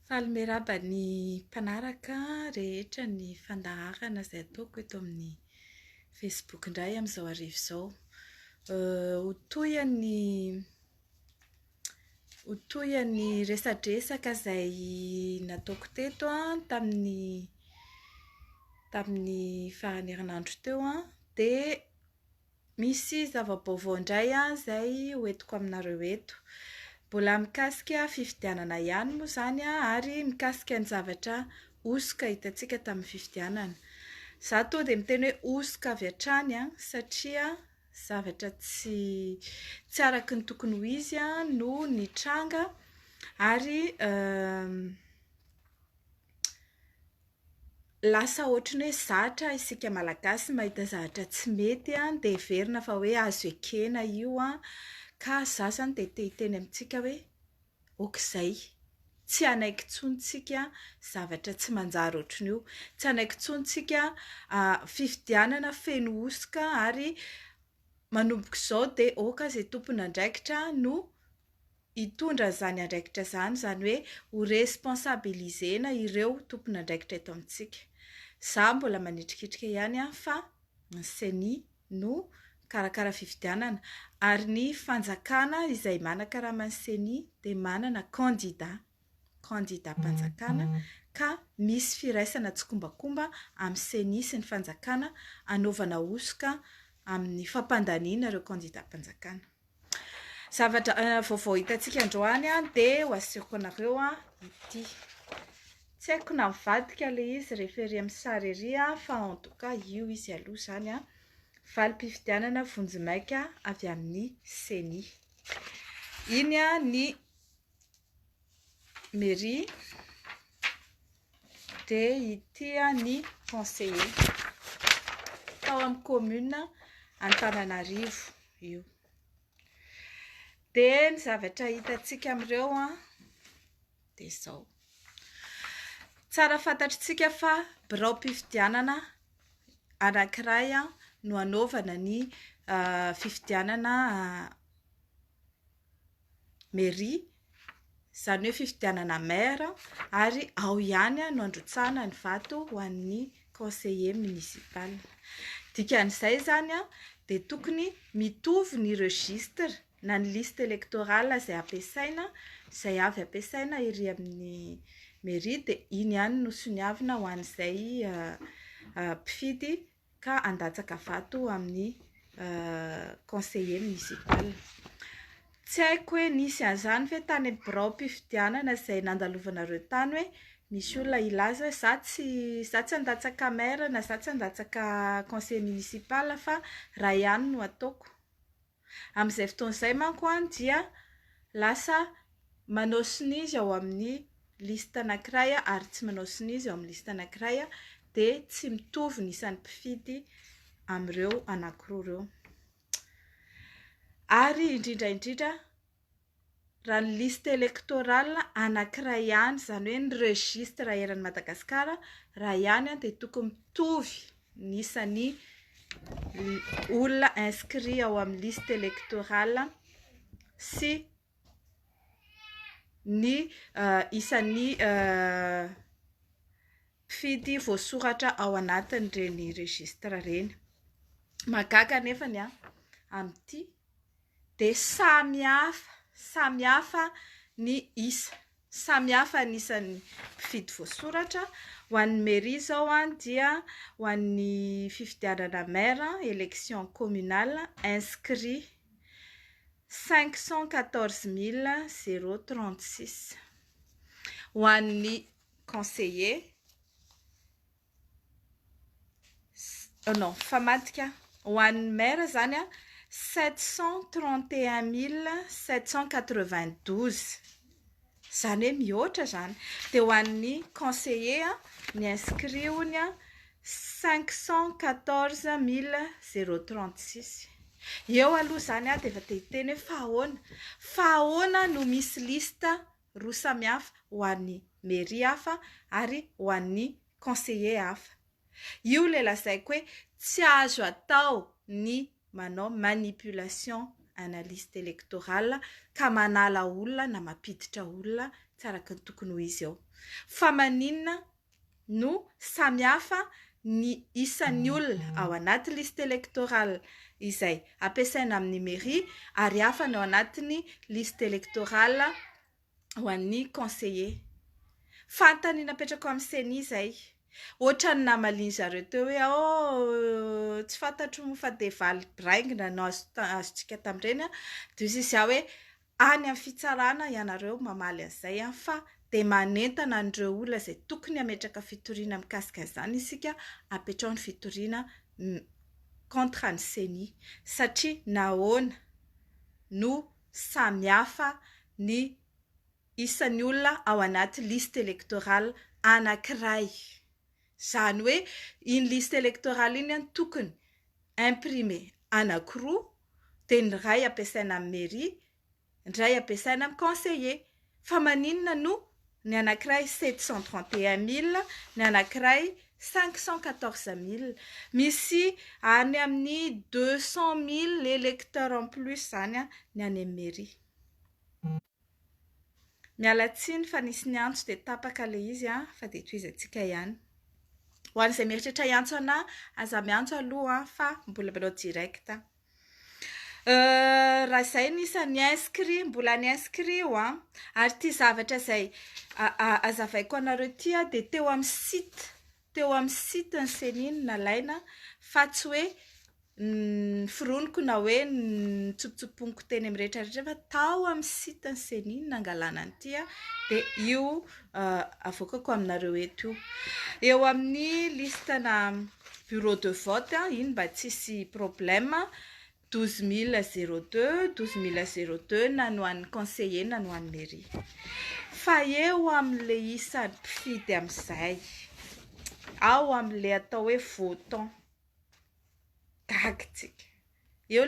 Falimeraba ny mpanaraka rehetra ny fandaharana izay ataoko eto amin'ny Facebook indray amin'izao arivo izao. Ho toy ny resadresaka izay nataoko teto tamin'ny faran'ny herinandro teo dia misy zava-baovao indray izay hoentiko aminareo eto. Mbola mikasika fifidianana ihany moa izany ary mikasika ny zavatra osoka hitantsika tamin'ny fifidianana. Izaho tonga dia miteny hoe osoka avy hatrany satria zavatra tsy araka ny tokony ho izy no nitranga ary lasa ohatran'ny hoe zatra isika malagasy mahita zavatra tsy mety dia heverina fa hoe azo ekena io ka izaho izany dia te hiteny amintsika hoe aok'izay, tsy anaiky intsony isika zavatra tsy manjary ohatran'io, tsy anaiky intsony isika fifidianana feno osoka ary manomboka izao dia aoka izay tompony andraikitra no hitondra izany andraikitra izany, izany hoe ho responsabilisena ireo tompony andraikitra eto amintsika. Izaho mbola manitrikitrika ihany fa ny CENI no karakara fifidianana ary ny fanjakana izay manankarama ny CENI dia manana candidat-mpanjakana ka misy firaisana tsokombakomba amin'ny CENI sy ny fanjakana anaovana osoka amin'ny fampandaniana ireo candidat-mpanjakana. Zavatra vaovao hitantsika androany dia ho asiriko anareo ity. Tsy haiko na mivadika ilay izy rehefa ery amin'ny sary ery fa en tout cas io izy aloha izany valim-pifidianana vonjimaika avy amin'ny CENI. Iny ny mairie dia ity ny conseiller tao amin'ny commune Antananarivo io. Dia ny zavatra hitantsika amin'ireo dia izao. Tsara fantatritsika fa birao-pifidianana anankiray no anaovana ny fifidianana mairie, izany hoe fifidianana maire ary ao ihany no androtsahana ny vato ho an'ny conseiller municipal. Dikan'izay izany dia tokony mitovy ny registre na ny liste électorale izay avy ampiasaina ery amin'ny mairie dia iny ihany no soniavina ho an'izay mpifidy ka handatsaka vato amin'ny conseiller municipal. Tsy haiko hoe nisy an'izany ve tany amin'ny birao-pifidianana izay nandalovana ireo tany hoe misy olona ilaza izaho tsy handatsaka maire na izaho tsy handatsaka conseiller municipal fa raha ihany no ataoko. Amin'izay fotoana izay manko dia lasa manao sinizy ao amin'ny liste anankiray ary tsy manao sinizy ao amin'ny liste anankiray dia tsy mitovy ny isan'ny mpifidy amin'ireo anankiroa ireo. Ary indrindra raha ny liste électorale anankiray ihany, izany hoe ny registre eran'ny Madagasikara raha ihany dia tokony mitovy ny isan'ny olona inscrit ao amin'ny liste électorale sy ny isan'ny mpifidy voasoratra ao anatin'ireny registre ireny. Mahagaga anefany amin'ity dia samihafa ny isa, samihafa ny isan'ny mpifidy voasoratra. Ho an'ny mairie izao dia ho an'ny fifidianana maire élection communale inscrit 514 036. Ho an'ny conseiller famadika ho an'ny maire izany 731 792, izany hoe mihoatra izany. Dia ho an'ny conseiller ny inscrit honya 514 036. Eo aloha izany dia efa te hiteny hoe fa ahoana no misy lista roa samihafa ho an'ny mairie hafa ary ho an'ny conseiller hafa. Io ilay lazaiko hoe tsy azo atao ny manao manipulation ana lista électorale ka manala olona na mampiditra olona tsaraka ny tokony ho izy ao. Fa maninona no samihafa ny isan'ny olona ao anaty lista électorale izay ampiasaina amin'ny mairie ary hafa ny ao anatin'ny lista électorale ho an'ny conseiller. Fantany napetrako amin'ny CENI izay. Ohatrany namaliany zareo teo hoe tsy fantatro mo fa de vali-braingina no azontsika tamin'ireny de izy hoe any amin'ny fitsarana ianareo mamaly an'izay fa de manentana an'ireo olona izay tokony hametraka fitoriana mikasika izany isika apetrahony fitoriana contre ny CENI satria nahoana no samihafa ny isan'ny olona ao anaty lista électorale anankiray. Zany hoe iny lista électorale iny tokony imprimer anankiroa de ny ray ampiasaina amin'ny mairie, ny ray ampiasaina amin'ny conseiller. Fa maninona no ny anankiray 731 000, ny anankiray 514 000. Misy any amin'ny 200 000 électeurs en plus zany ny any amin'ny mairie. Miala tsiny fa nisy ny antso de tapaka le izy fa de toizantsika ihany. Ho an'izay mieritreritra hiantso ana, aza miantso aloha fa mbola manao direct. Raha izay nisan'ny inscrit, mbola ny inscrit ary ity zavatra izay azavaiko anareo ity de teo amin'ny site ny CENI nalaina fa tsy hoe fironiko na hoe nitsopotsoponiko teny amin'ny rehetrarehetra fa tao amin'ny site ny CENI nangalana an'ity de io avoakako aminareo eto io. Eo amin'ny listana bureau de vote iny mba tsisy problème 12 002, 12 002 na no an'ny conseiller na no an'ny mairie. Fa eo amin'le isan'ny mpifidy amin'izay, ao amin'le atao hoe votant, gagitsika. Eo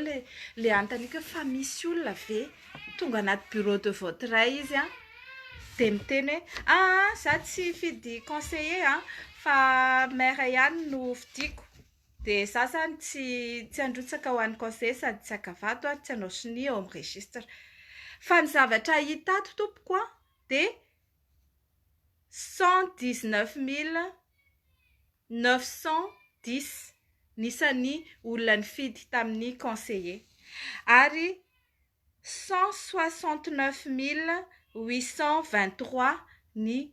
le antanika fa misy olona ve tonga anaty bureau de vote ray izy de miteny hoe za tsy fidy conseiller fa maire ihany no vidiko. De za zany tsy androtsaka ho an'ny conseiller sady tsy akavato tsy hanao sini ao amin'ny registre. Fa ny zavatra hita ato tompoko de 119 910 nisan'ny olona nifidy tamin'ny conseiller ary 169 823 ny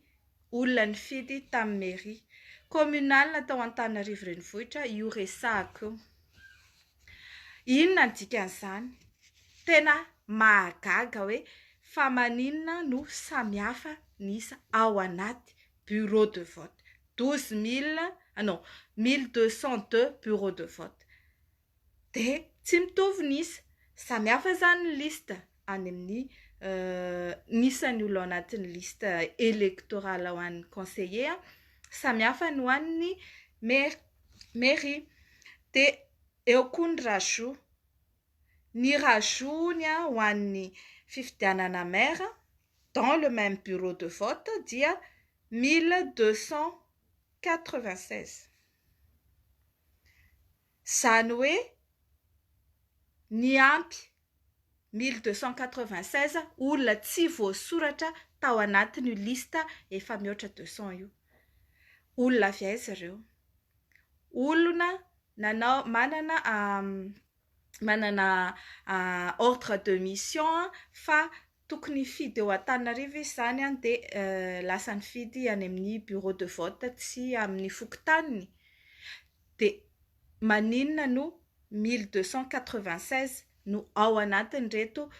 olona nifidy tamin'ny mairie communale tao Antananarivo renivohitra io resahako. Inona ny dikan'izany? Tena mahagaga hoe fa maninona no samihafa nisa ao anaty bureau de vote 1202 bureau de vote de tsy mitovy nisa. Samihafa zany ny lista any amin'ny nisan'ny olona anatin'ny lista électorale ho an'ny conseiller samihafa no an'ny mairie. De eo koa ny rajout. Ny rajout ny ho an'ny fifidianana maire dans le même bureau de vote dia 1296. Zany hoe ny ampy 1296 olona tsy voasoratra tao anatin'io lista efa mihoatra 200 io. Olona avy aiza ireo? Olona nanao manana ordre de mission fa tokony fidy eo Antananarivo izy zany de lasa nifidy any amin'ny bureau de vote tsy amin'ny fokontaniny. De maninona no 1296 no ao anatin'ireto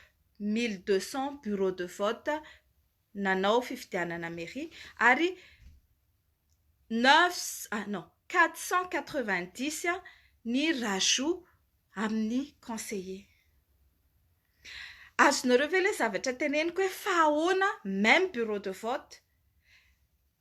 1200 bureau de vote nanao fifidianana mairie ary 490 ny rajout amin'ny conseiller. Azonareo ve le zavatra teneniko hoe fa ahoana même bureau de vote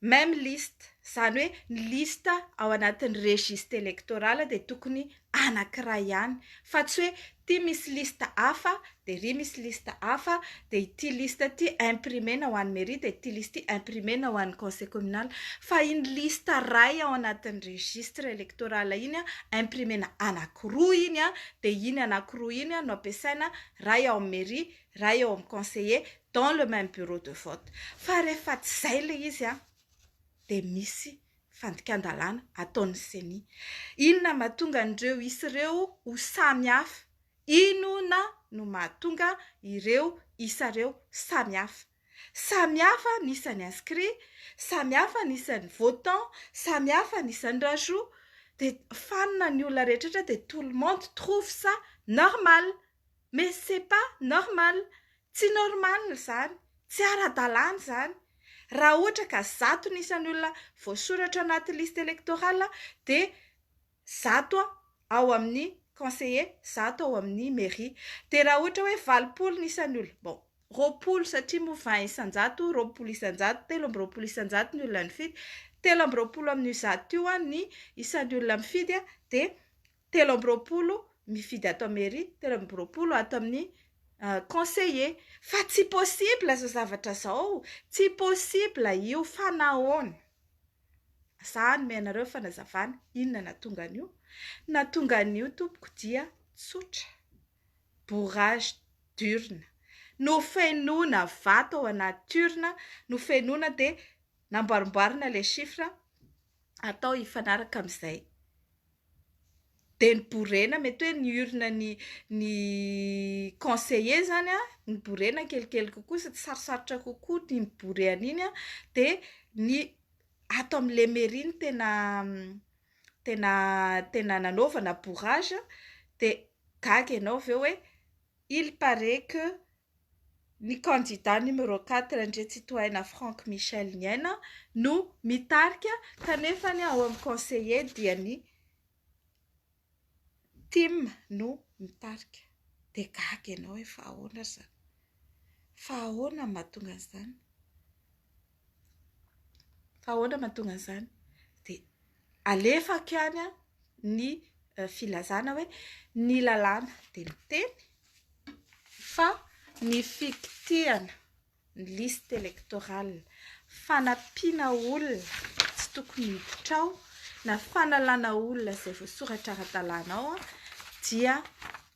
même liste izany hoe ny lista ao anatin'ny registre électoral dia tokony anankiray ihany fa tsy hoe ty misy lista hafa dia ry misy lista hafa dia ity lista ty imprimena ho an'ny mairie dia ity lista ty imprimena ho an'ny conseil communal fa iny lista ray ao anatin'ny registre électoral iny imprimena anankiroa iny dia iny anankiroa iny no ampiasaina ray ao amin'ny mairie ray ao amin'ny conseiller dans le même bureau de vote fa rehefa tsy izay le izy dia misy fandikan-dalàna ataon'ny CENI. Inona mahatonga an'ireo isy ireo ho samihafa? Inona no mahatonga ireo isareo samihafa? Samihafa nisan'ny inscrit, samihafa nisan'ny votant, samihafa nisan'ny rajout, dia fanina ny olona rehetrarehetra dia tout le monde trouve ça normal. Mais c'est pas normal. Tsy normal zany, tsy ara-dalàna zany. Raha ohatra ka 100 nisan'ny olona voasoratra anaty liste électorale dia 100 ao amin'ny conseiller, 100 ao amin'ny mairie. Dia raha ohatra hoe 20 nisan'ny olona, bon, 20 satria moa 20 isan-jato, 20 isan-jato, 30 isan-jato ny olona mifidy, 30 amin'ny 100 io ny isan'ny olona mifidy dia 30 mifidy ato mairie, 30 ato amin'ny conseiller. Fa tsy possible zao zavatra zao, tsy possible io, fa nahoana? Zany me anareo fanazavana inona nahatonga an'io? Nahatonga an'io tompoko dia tsotra, bourrage d'urne, nofenoina vato ao anaty urne, nofenoina dia namboarimboarina les chiffres atao hifanaraka amin'izay. Dia niborena mety hoe ny urne ny conseiller zany niborena kelikely kokoa sy sarosarotra kokoa ny miborena iny dia ny ato amin'ilay mairie tena nanaovana bourrage dia gaga ianao avy eo hoe il paraît que ny candidat numéro 4 indray citoyenne Franck Michel Niaina no mitarika kanefa ny ao amin'ny conseiller dia ny team no mitarika. Dia gaga ianao hoe fa ahoana zany? Fa ahoana mahatonga an'izany? Fa ahoana mahatonga an'izany? Dia alefako ihany ny filazana hoe ny lalàna dia miteny fa ny fikitihana ny liste électorale, fanampiana olona tsy tokony hiditra ao na fanalana olona izay voasoratra ara-dalàna ao dia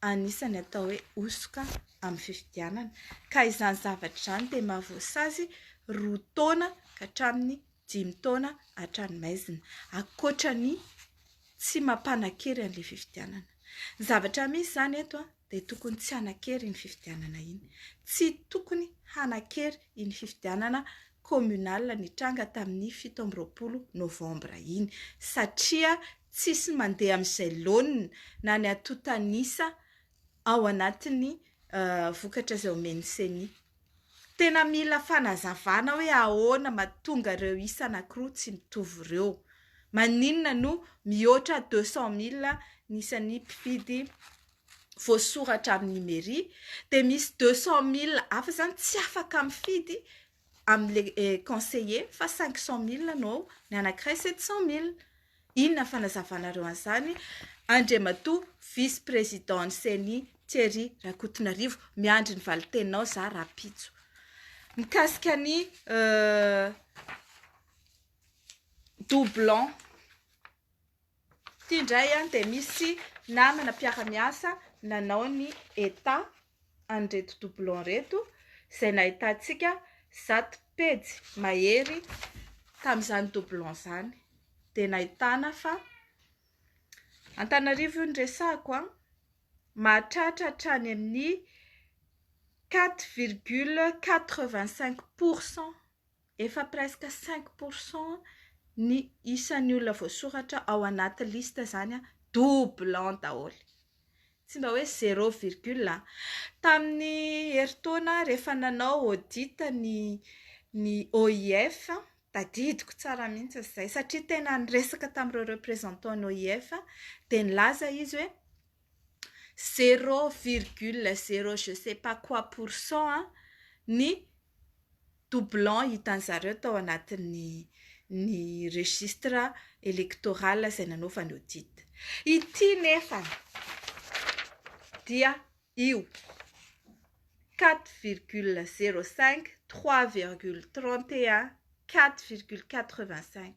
anisany atao hoe osoka amin'ny fifidianana. Ka izany zavatra izany dia mahavoasazy 2 taona ka hatramin'ny 5 taona hatrany maizina, ankoatra ny tsy mampanan-kery an'ilay fifidianana. Ny zavatra misy zany eto dia tokony tsy hanan-kery iny fifidianana iny, tsy tokony hanan-kery iny fifidianana communal nitranga tamin'ny 17 novambra iny satria tsisy mandeha amin'izay laonina na ny atotanisa ao anatin'ny vokatra izay omeny CENI. Tena mila fanazavana hoe ahoana mahatonga ireo isa anankiroa tsy mitovy ireo. Maninona no mihoatra 200 000 nisan'ny mpifidy voasoratra amin'ny mairie dia misy 200 000 hafa zany tsy afaka mifidy amin'ilay conseiller fa 500 000 no ny anankiray 700 000. Inona fanazavanareo an'izany? Andriamatoa vice-président ny CENI Thierry Rakotonarivo miandry ny valiteninao za rapitso. Mikasika ny doublon ity indray dia misy namana mpiara-miasa nanao ny état an'ireto doublon reto izay nahitantsika 100 pejy mahery tamin'izany doublon izany dia nahitana fa Antananarivo io ny resahako mahatratra hatrany amin'ny 4,85%, efa presque 5% ny isan'ny olona voasoratra ao anaty lista zany doublon daholo. Tsy mba hoe 0, tamin'ny heritaona rehefa nanao audit ny OIF tadidiko tsara mihitsy izay satria tena niresaka tamin'ireo représentant ny OIF dia nilaza izy hoe 0,0 je sais pas quoi % ny doublon hitan'zareo tao anatin'ny registre électoral izay nanaovany audit. Ity nefa dia io 4,05, 3,31, 4,85,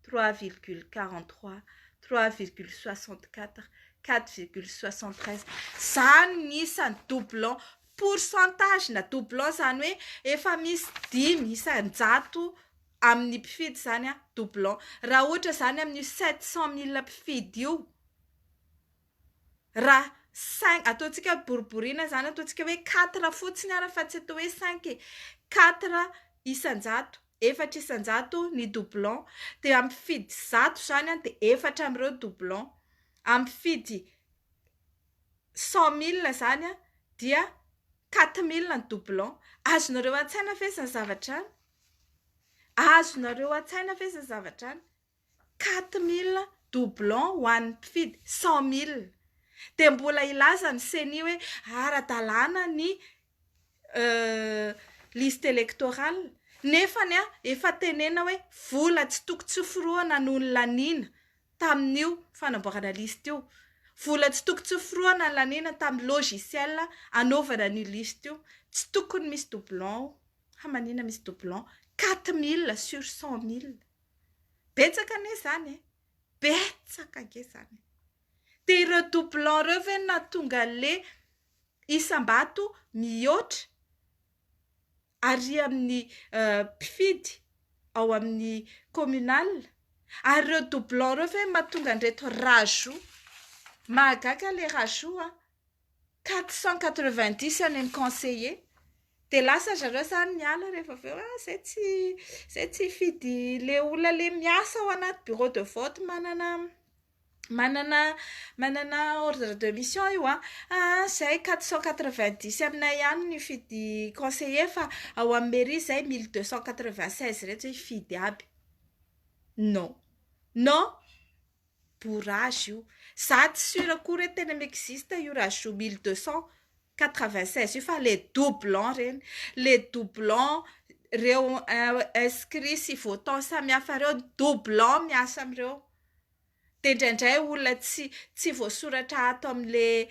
3,43, 3,64, 4,73. Zany nisan'ny doublon. Pourcentage na doublon zany hoe efa misy 5 isan-jato amin'ny mpifidy zany doublon. Raha ohatra zany amin'ny 700,000 mpifidy io, raha 5 ataontsika boriborina zany, ataontsika hoe 4 fotsiny ara fa tsy atao hoe 5 e. 4 isan-jato, 4 isan-jato ny doublon. Dia amin'ny mpifidy 100 zany dia 4 amin'ireo doublon. Amin'ny mpifidy 100,000 zany dia 4,000 ny doublon. Azonareo an-tsaina ve izany zavatra any? Azonareo an-tsaina ve izany zavatra any? 4,000 doublon ho an'ny mpifidy 100,000. Dia mbola ilaza ny CENI hoe ara-dalàna ny liste électorale. Nefany efa tenena hoe vola tsy tokony tsy forohana noho ny laniana tamin'io fanamboarana liste io. Vola tsy tokony tsy forohana ny laniana tamin'ny logiciel anaovana ny liste io. Tsy tokony misy doublon. Hamanina misy doublon 4,000 sur 100,000. Betsaka anie zany e. Betsaka anie zany. Dia ireo doublon ireo ve nahatonga le isam-bato mihoatra ary amin'ny mpifidy ao amin'ny communal. Ary ireo doublon ireo ve mahatonga an'ireto rajout. Mahagaga le rajout 490 any amin'ny conseiller. Dia lasa zareo zany miala rehefa aveo zay tsy fidy le olona le miasa ao anaty bureau de vote manana ordre de mission io zay 490 aminay ihany ny fidy conseiller fa ao amin'ny mairie zay 1296 rehetra fidy aby. Non, bourrage io. Za tsy sûr akory hoe tena m'existe io rajout 1296 io fa le doublon reny. Le doublon reo inscrit sy votant samihafa reo doublon miasa am'ireo. Dia indraindray olona tsy voasoratra ato amin'le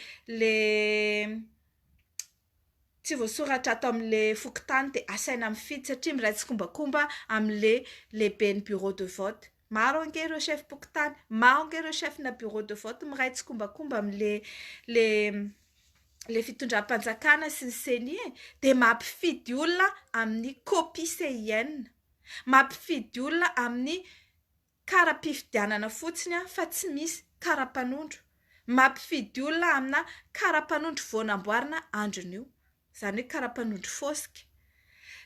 tsy voasoratra ato amin'le fokontany dia asaina mifidy satria miraitsy kombakomba amin'le lehiben'ny bureau de vote. Maro ange ireo chef pokotany, maro ange ireo chef na bureau de vote miraitsy kombakomba amin'le fitondram-panjakana sy ny CENI dia mampifidy olona amin'ny copie CIN. Mampifidy olona amin'ny kara-pifidianana fotsiny fa tsy misy kara-panondro. Mampifidy olona amina kara-panondro vao namboarina andron'io. Izany hoe kara-panondro fosika.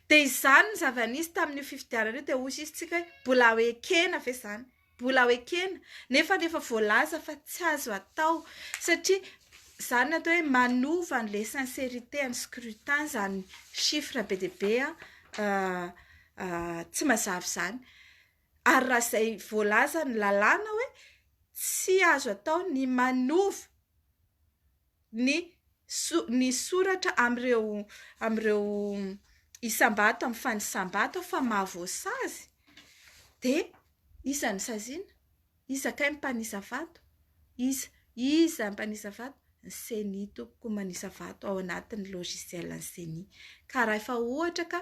Dia izany ny zava-nisy tamin'io fifidianana io dia hoy isitsika hoe mbola ho ekena ve izany? Mbola ho ekena. Nefa voalaza fa tsy azo atao satria izany atao hoe manova an'ilay sincérité ny scrutin izany chiffre be dia be tsy mazava izany. Ary raha izay voalaza ny lalàna hoe tsy azo atao ny manova ny soratra amin'ireo isam-bato amin'ny fanisambato fa mahavoasazy. Dia iza ny saziana? Iza kay mpanisa vato? Iza mpanisa vato? Ny CENI tompoko manisa vato ao anatin'ny logiciel ny CENI. Ka raha efa ohatra ka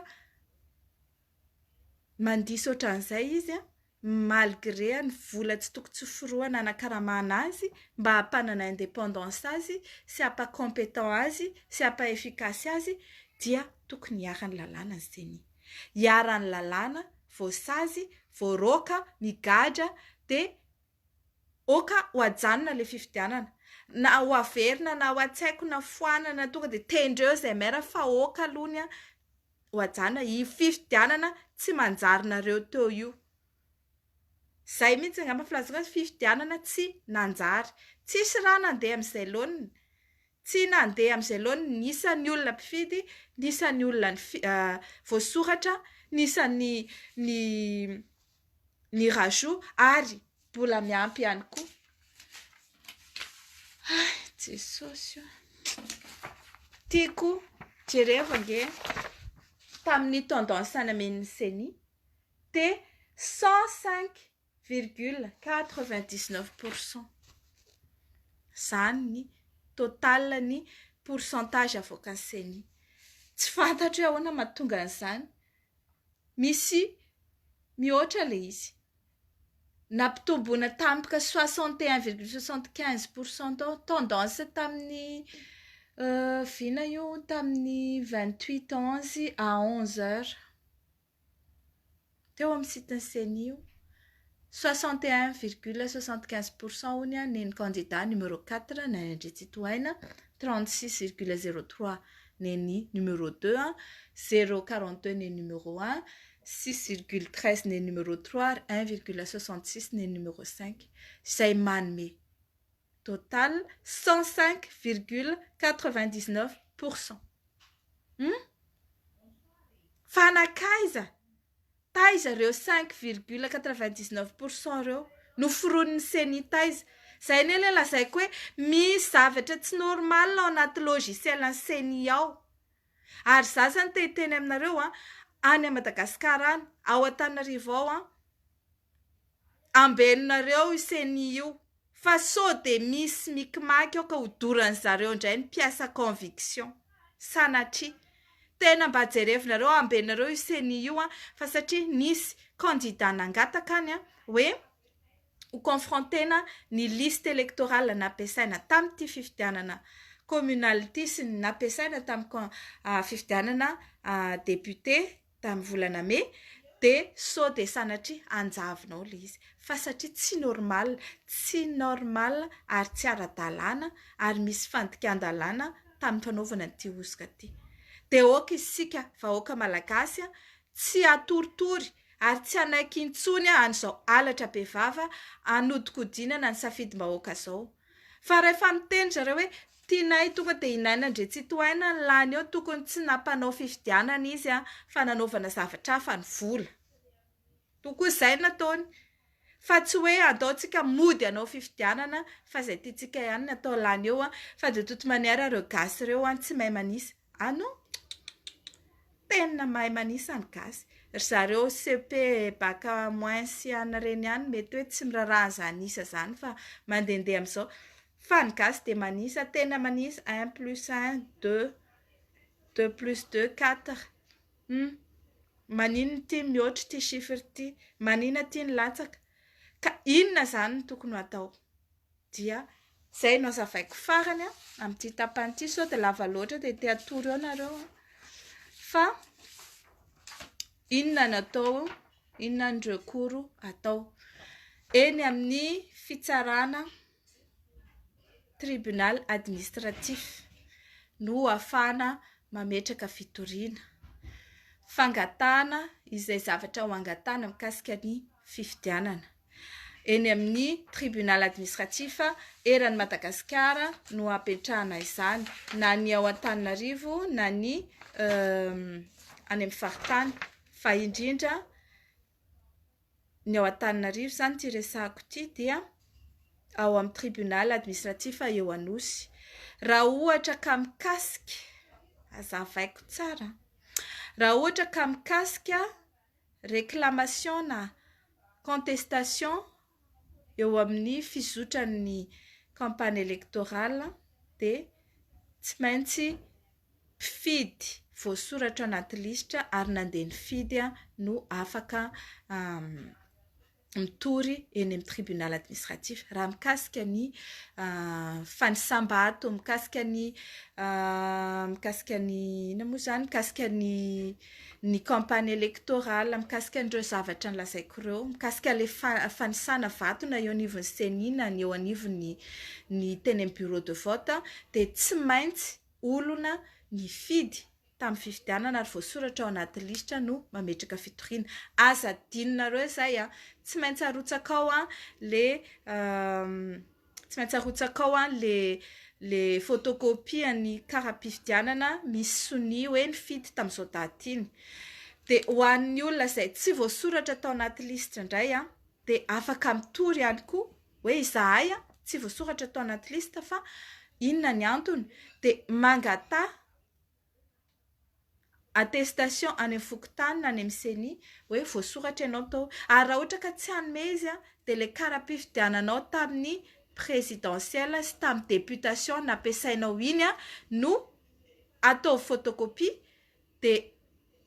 mandiso ohatran'izay izy malgré ny vola tsy tokony tsy forohana anakarama azy mba hampanana indépendance azy sy hampa-compétent azy sy hampa-efficace azy dia tokony hiara ny lalàna ny CENI. Hiara ny lalàna, voasazy, voaroaka, migadra dia oka ho ajanona le fifidianana. Na ho averina, na ho atsaiko, na foanana tonga dia tendreo izay mera fa oka aloha ho ajanona. I fifidianana tsy manjarinareo teo io. Zay mihitsy angamba filazaana azy fifidianana tsy nanjary. Tsisy raha nandeha amin'izay laoniny. Tsy nandeha amin'izay laoniny nisan'ny olona mpifidy, nisan'ny olona voasoratra, nisan'ny ny rajout ary mbola miampy ihany koa. Jesosy io. Tiako jereva nge. tamin'ny tendance namen'ny CENI dia 105,99%. Zany ny total ny pourcentage avoakan'ny CENI. Tsy fantatro hoe ahoana mahatonga an'izany. Misy mihoatra le izy. Nampitombona tampoka 61,75% tendance tamin'ny vina io tamin'ny 28/11 à 11h. Teo amin'ny sitiny CENI io 61,75% honya neny candidat numéro 4 nany Andry Tsitohaina, 36,03 neny numéro 2, 0,42 neny numéro 1, 6,13 neny numéro 3, 1,66 neny numéro 5. Izay manome total 105,99%. Fanakaiza taiza reo 5,99% reo noforonin'ny CENI taiza. Zay ny le lazaiko hoe misy zavatra tsy normal ao anaty logiciel ny CENI ao. Ary zazany teny aminareo any a Madagasikara any, ao Antananarivo ao ambenonareo io CENI io. Fa sao de misy mikimaky ao ka hodoran'ny zareo indray ny mpiasa conviction. Sanatria tena mba jerevinareo ambenareo io CENI io fa satria nisy candidat nangataka any hoe ho confrontena ny liste électorale nampiasaina tamin'ity fifidianana communal ity sy ny nampiasaina tamin'ny fifidianana député tamin'ny volana Mai, de sao de sanatria anjavinao le izy. Fa satria tsy normal ary tsy ara-dalàna ary misy fandikan-dalàna tamin'ny fanaovana ity osika ity. De oka isika vahoaka malagasy tsy atoritory ary tsy anaiky intsony an'izao alatra be vava anodikodinana ny safidy-bahoaka zao. Fa rehefa miteny zareo hoe tianay tonga dia inaina Andry Tsitohaina ny lany eo, tokony tsy nampanao fifidianana izy fa nanaovana zavatra hafa ny vola. Tokony izay nataony. Fa tsy hoe ataontsika mody anao fifidianana fa izay tiantsika ihany ny atao lany eo fa de toute manière reo gasy ireo tsy mahay manisa. Non, tena mahay manisa ny gasy. Ry zareo CP baka moins ana reny ihany mety hoe tsy miraraha zany isa zany fa mandehandeha amin'izao. Fa ny gasy de manisa, tena manisa 1 + 1 2, 2 + 2 4. Maninona ity mihoatra ity chiffre ity, maninona ity ny latsaka. Ka inona zany no tokony atao? Dia zay no azavaiko farany amin'ity tapany ity, sao de lava loatra dia te hatory ao nareo. Fa inona no atao? Inona ny recours atao? Eny amin'ny fitsarana tribunal administratif no ahafahana mametraka fitoriana, fangatana izay zavatra ho angatana mikasika ny fifidianana. Eny amin'ny tribunal administratif eran'ny Madagasikara no apetrahana izany, na ny ao Antananarivo na ny any amin'ny faritany, fa indrindra ny ao Antananarivo zany ty resahako ity dia ao amin'ny tribunal administratif eo Anosy. Raha ohatra ka mikasika, azavaiko tsara, raha ohatra ka mikasika réclamation na contestation eo amin'ny fizotran'ny campagne électorale dia tsy maintsy mpifidy voasoratra anaty lisitra ary nandeha nifidy no afaka mitory eny amin'ny tribunal administratif. Raha mikasika ny fanisambato, mikasika ny ina moa zany, mikasika ny campagne électorale, mikasika an'ireo zavatra nolazaiko ireo, mikasika le fanisana vato na eo anivon'ny CENI na eo anivon'ny teny amin'ny bureau de vote, dia tsy maintsy olona nifidy tamin'ny fifidianana ary voasoratra ao anaty lisitra no mametraka fitoriana. Aza adinonareo izay tsy maintsy arotsaka ao le photocopie ny kara-pifidianana misy soni hoe nifidy tamin'izao daty iny. Dia ho an'ny olona izay tsy voasoratra tao anaty lisitra indray dia afaka mitory ihany koa hoe izahay tsy voasoratra tao anaty lisitra fa inona ny antony, dia mangatà attestation any amin'ny fokontany na any amin'ny CENI hoe voasoratra ianao tao. Ary raha ohatra ka tsy hanome izy dia le kara-pifidiananao tamin'ny présidentielle sy tamin'ny députation nampiasainao iny no atao photocopie dia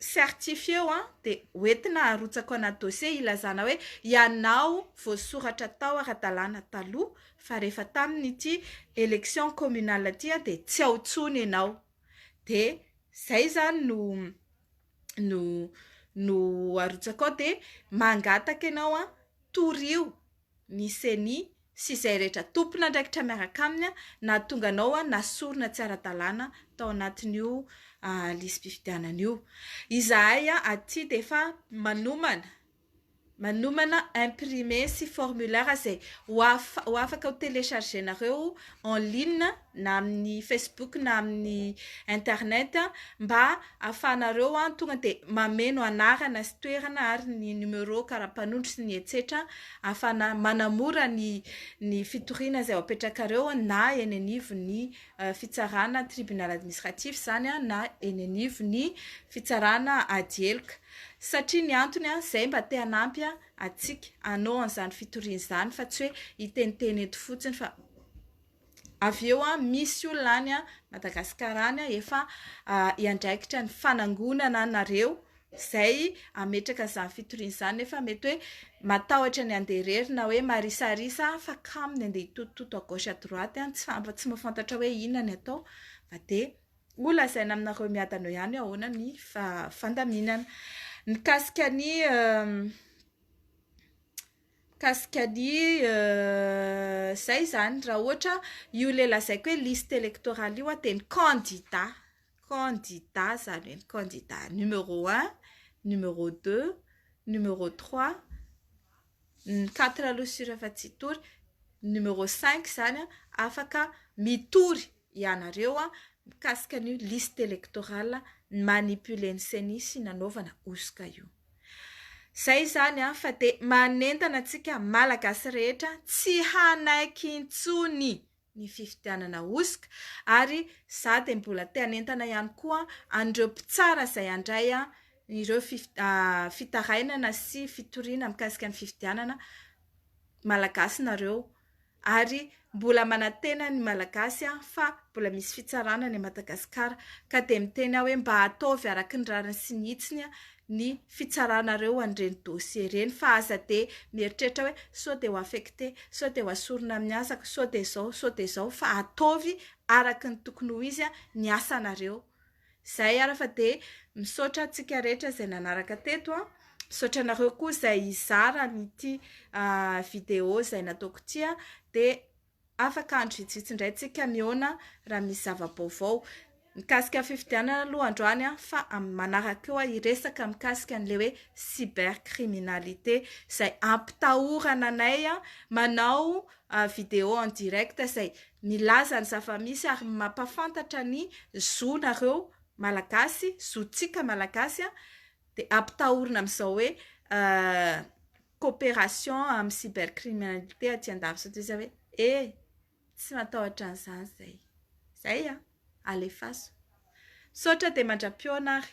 certifié dia hoentina arotsaka anaty dossier ilazana hoe ianao voasoratra tao ara-dalàna taloha fa rehefa tamin'ity élection communale aty dia tsy ao intsony ianao. Dia zay zany no arotsaka ao dia mangataka ianao torio ny CENI sy izay rehetra tompona andraikitra miaraka aminy na tonga anao nasorona tsy ara-dalàna tao anatin'io listim-pifidianana io. Izahay aty dia efa manomana imprimé sy formulaire izay ho afaka ho téléchargenareo en ligne na amin'ny Facebook na amin'ny internet mba ahafahanareo tonga dia mameno anarana sy toerana ary ny numéro kara-panondro sy ny etsetra ahafahana manamora ny fitoriana izay apetrakareo na eny anivon'ny fitsarana tribunal administratif zany na eny anivon'ny fitsarana adielika. Satria ny antony izay mba te hanampy atsika anao an'izany fitoriana izany fa tsy hoe hiteniteny eto fotsiny fa avy eo misy olona any Madagasikara any efa hiandraikitra ny fanangonana anareo izay ametraka izany fitoriana izany nefa mety hoe matahotra ny andeha irery na hoe marisarisa fa kaminy andeha hitotototo à gauche à droite tsy mahafantatra hoe inona ny atao fa dia ho lazaina aminareo miadanao ihany ahoana ny fandaminana. Mikasika ny zay zany raha ohatra io le lazaiko hoe liste électorale io dia ny candidat zany hoe ny candidat numéro 1, numéro 2, numéro 3, 4 aloha sira fa tsy tory, numéro 5 zany afaka mitory ianareo mikasika ny liste électorale manipule ny CENI sy nanaovana osika io. Zay zany fa dia manentana antsika malagasy rehetra tsy hanaiky intsony ny fifidianana osika ary za dia mbola te hanentana ihany koa an'ireo mpitsara izay handray ireo fitarainana sy fitoriana mikasika ny fifidianana malagasy nareo ary mbola manantena ny malagasy fa mbola misy fitsarana ny Madagasikara ka dia miteny hoe mba ataovy araka ny rariny sy ny hitsiny ny fitsaranareo an'ireny dossier ireny fa aza dia mieritreritra hoe sao dia ho affecté, sao dia ho asorina amin'ny asako, sao dia izao fa ataovy araka ny tokony ho izy ny asanareo. Zay ara fa dia misaotra antsika rehetra izay nanaraka teto misaotra anareo koa izay izara nyity vidéo izay nataoko ity dia afaka andro vitsivitsy indray tsika mihaona raha misy zava-baovao mikasika fifidianana aloha androany fa manaraka eo hiresaka mikasika an'ilay hoe cybercriminalité izay ampitahorana anay manao vidéo en direct izay milaza ny zava-misy ary mampafantatra ny zonareo malagasy, zontsika malagasy dia ampitahorana amin'izao hoe coopération amin'ny cybercriminalité aty an-davitra izy hoe tsy matahotra an'izany zay alefaso. Misaotra dia mandram-peo anary.